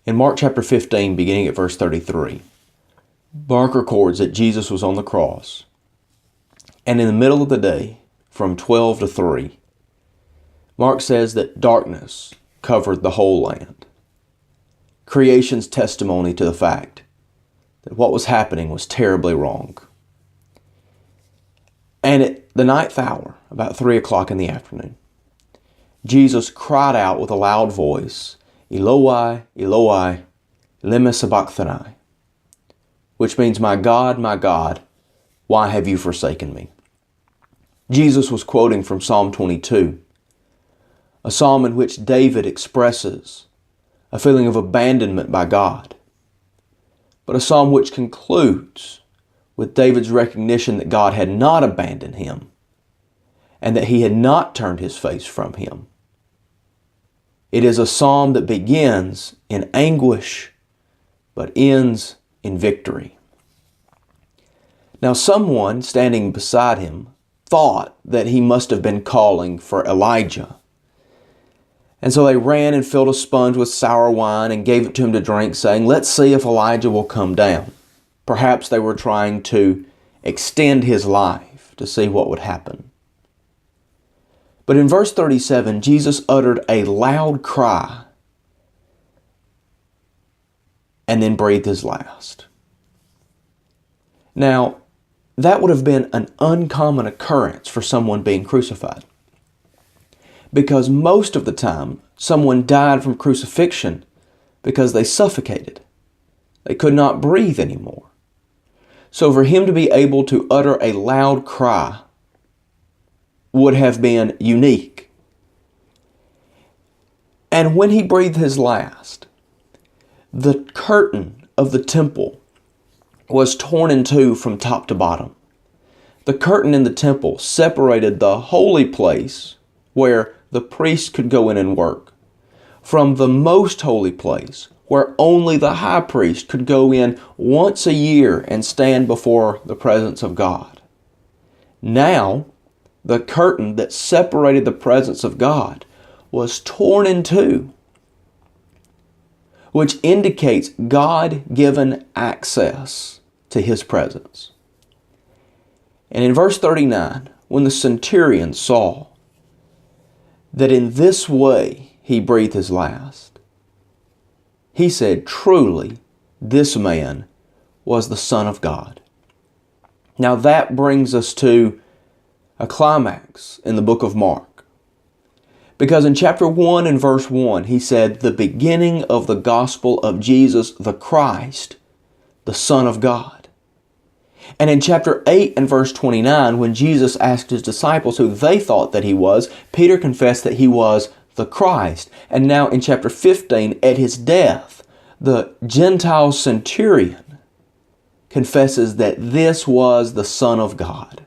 In Mark chapter 15, beginning at verse 33, Mark records that Jesus was on the cross, and in the middle of the day, from 12 to 3, Mark says that darkness covered the whole land. Creation's testimony to the fact that what was happening was terribly wrong. And at the ninth hour, about 3 o'clock in the afternoon, Jesus cried out with a loud voice, Eloi, Eloi, lema sabachthani, which means, my God, why have you forsaken me? Jesus was quoting from Psalm 22, a psalm in which David expresses a feeling of abandonment by God, but a psalm which concludes with David's recognition that God had not abandoned him and that he had not turned his face from him. It is a psalm that begins in anguish but ends in victory. Now, someone standing beside him thought that he must have been calling for Elijah. And so they ran and filled a sponge with sour wine and gave it to him to drink, saying, let's see if Elijah will come down. Perhaps they were trying to extend his life to see what would happen. But in verse 37, Jesus uttered a loud cry and then breathed his last. Now, that would have been an uncommon occurrence for someone being crucified, because most of the time, someone died from crucifixion because they suffocated. They could not breathe anymore. So for him to be able to utter a loud cry would have been unique. And when he breathed his last, the curtain of the temple was torn in two from top to bottom. The curtain in the temple separated the holy place where the priest could go in and work from the most holy place where only the high priest could go in once a year and stand before the presence of God. Now, the curtain that separated the presence of God was torn in two, which indicates God-given access to his presence. And in verse 39, when the centurion saw that in this way he breathed his last, he said, truly, this man was the Son of God. Now that brings us to a climax in the book of Mark. Because in chapter 1 and verse 1, he said, the beginning of the gospel of Jesus the Christ, the Son of God. And in chapter 8 and verse 29, when Jesus asked his disciples who they thought that he was, Peter confessed that he was the Christ. And now in chapter 15, at his death, the Gentile centurion confesses that this was the Son of God.